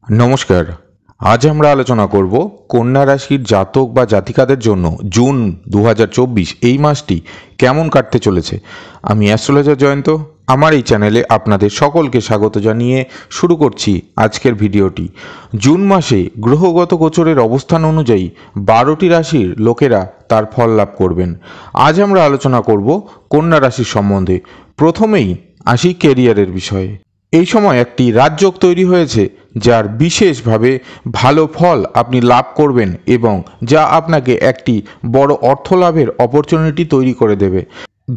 নমস্কার। আজ আমরা আলোচনা করব কন্যা রাশির জাতক বা জাতিকাদের জন্য জুন 2024 এই মাসটি কেমন কাটতে চলেছে। আমি অ্যাস্ট্রোলজার জয়ন্ত। আমার এই চ্যানেলে আপনাদের সকলকে স্বাগত জানিয়ে শুরু করছি আজকের ভিডিওটি। জুন মাসে গ্রহগত গোচরের অবস্থান অনুযায়ী 12টি রাশির লোকেরা তার ফল লাভ করবেন। আজ আমরা আলোচনা করব কন্যা রাশির সম্বন্ধে। প্রথমেই আসি কেরিয়ারের বিষয়ে। এই সময় একটি রাজযোগ তৈরি হয়েছে, যার বিশেষভাবে ভালো ফল আপনি লাভ করবেন এবং যা আপনাকে একটি বড় অর্থ লাভের অপরচুনিটি তৈরি করে দেবে।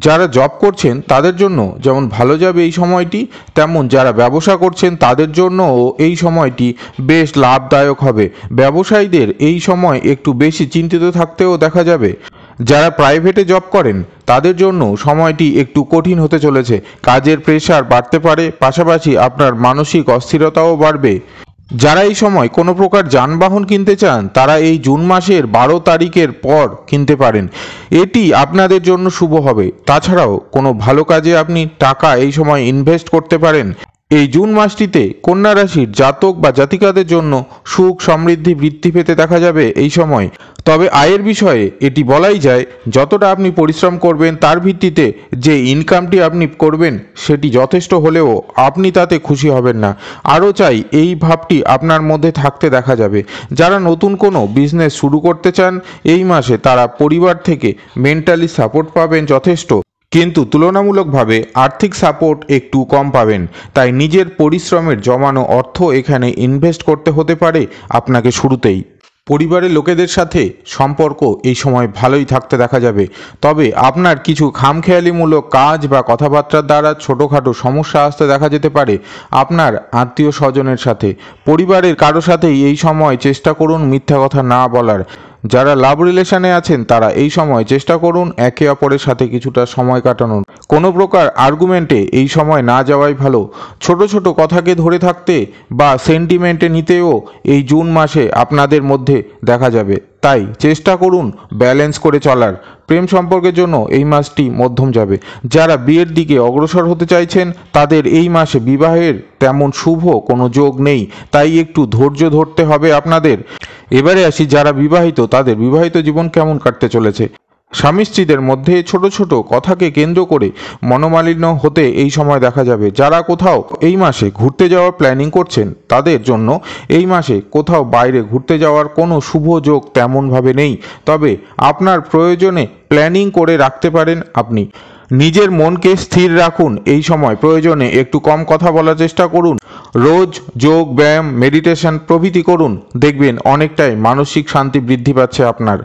যারা জব করছেন তাদের জন্য যেমন ভালো যাবে এই সময়টি, তেমন যারা ব্যবসা করছেন তাদের জন্যও এই সময়টি বেশ লাভদায়ক হবে। ব্যবসায়ীদের এই সময় একটু বেশি চিন্তিত থাকতেও দেখা যাবে। যারা প্রাইভেটে জব করেন তাদের জন্য সময়টি একটু কঠিন হতে চলেছে। কাজের প্রেশার বাড়তে পারে, পাশাপাশি আপনার মানসিক অস্থিরতাও বাড়বে। যারা এই সময় কোনো প্রকার যানবাহন কিনতে চান তারা এই জুন মাসের 12 তারিখের পর কিনতে পারেন। এটি আপনাদের জন্য শুভ হবে। তাছাড়াও কোনো ভালো কাজে আপনি টাকা এই সময় ইনভেস্ট করতে পারেন। এই জুন মাসটিতে কন্যা রাশির জাতক বা জাতিকাদের জন্য সুখ সমৃদ্ধি বৃদ্ধি পেতে দেখা যাবে এই সময়। তবে আয়ের বিষয়ে এটি বলাই যায়, যতটা আপনি পরিশ্রম করবেন তার ভিত্তিতে যে ইনকামটি আপনি করবেন সেটি যথেষ্ট হলেও আপনি তাতে খুশি হবেন না। আরও চাই এই ভাবটি আপনার মধ্যে থাকতে দেখা যাবে। যারা নতুন কোনো বিজনেস শুরু করতে চান এই মাসে তারা পরিবার থেকে মেন্টালি সাপোর্ট পাবেন যথেষ্ট, কিন্তু তুলনামূলকভাবে আর্থিক সাপোর্ট একটু কম পাবেন। তাই নিজের পরিশ্রমের জমানো অর্থ এখানে ইনভেস্ট করতে হতে পারে আপনাকে শুরুতেই। পরিবারের লোকেদের সাথে সম্পর্ক এই সময় ভালোই থাকতে দেখা যাবে, তবে আপনার কিছু খামখেয়ালিমূলক কাজ বা কথাবার্তার দ্বারা ছোটোখাটো সমস্যা আসতে দেখা যেতে পারে আপনার আত্মীয় স্বজনের সাথে। পরিবারের কারো সাথেই এই সময় চেষ্টা করুন মিথ্যা কথা না বলার। যারা লাভ রিলেশনে আছেন তারা এই সময় চেষ্টা করুন একে অপরের সাথে কিছুটা সময় কাটানোর। কোনো প্রকার আর্গুমেন্টে এই সময় না যাওয়াই ভালো। ছোট ছোট কথাকে ধরে থাকতে বা সেন্টিমেন্টে নিতেও এই জুন মাসে আপনাদের মধ্যে দেখা যাবে। তাই চেষ্টা করুন ব্যালেন্স করে চলার। প্রেম সম্পর্কের জন্য এই মাসটি মধ্যম যাবে। যারা বিয়ের দিকে অগ্রসর হতে চাইছেন তাদের এই মাসে বিবাহের তেমন শুভ কোনো যোগ নেই, তাই একটু ধৈর্য ধরতে হবে আপনাদের। এবারে আসি যারা বিবাহিত তাদের বিবাহিত জীবন কেমন কাটতে চলেছে। স্বামী স্ত্রীদের মধ্যে ছোট ছোট কথাকে কেন্দ্র করে মনোমালিন্য হতে এই সময় দেখা যাবে। যারা কোথাও এই মাসে ঘুরতে যাওয়ার প্ল্যানিং করছেন তাদের জন্য এই মাসে কোথাও বাইরে ঘুরতে যাওয়ার কোনো শুভ যোগ তেমনভাবে নেই, তবে আপনার প্রয়োজনে প্ল্যানিং করে রাখতে পারেন আপনি। নিজের মনকে স্থির রাখুন। এই সময় প্রয়োজনে একটু কম কথা বলার চেষ্টা করুন। রোজ যোগ ব্যায়াম মেডিটেশন প্রভৃতি করুন, দেখবেন অনেকটাই মানসিক শান্তি বৃদ্ধি পাচ্ছে আপনার।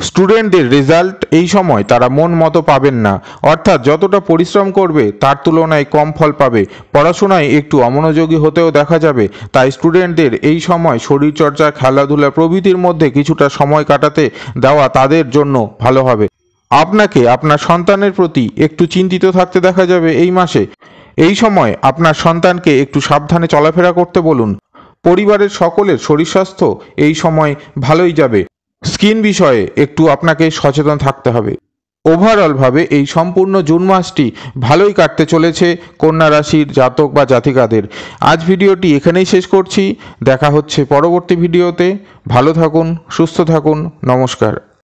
স্টুডেন্টদের রেজাল্ট এই সময় তারা মন মতো পাবেন না, অর্থাৎ যতটা পরিশ্রম করবে তার তুলনায় কম ফল পাবে। পড়াশোনায় একটু অমনোযোগী হতেও দেখা যাবে। তাই স্টুডেন্টদের এই সময় শরীরচর্চা খেলাধুলা প্রভৃতির মধ্যে কিছুটা সময় কাটাতে দেওয়া তাদের জন্য ভালো হবে। আপনাকে আপনার সন্তানের প্রতি একটু চিন্তিত থাকতে দেখা যাবে এই মাসে। এই সময় আপনার সন্তানকে একটু সাবধানে চলাফেরা করতে বলুন। পরিবারের সকলের শরীর স্বাস্থ্য এই সময় ভালোই যাবে। স্কিন বিষয়ে একটু আপনাকে সচেতন থাকতে হবে। ওভারঅলভাবে এই সম্পূর্ণ জুন মাসটি ভালোই কাটতে চলেছে কন্যা রাশির জাতক বা জাতিকাদের। আজ ভিডিওটি এখানেই শেষ করছি। দেখা হচ্ছে পরবর্তী ভিডিওতে। ভালো থাকুন, সুস্থ থাকুন। নমস্কার।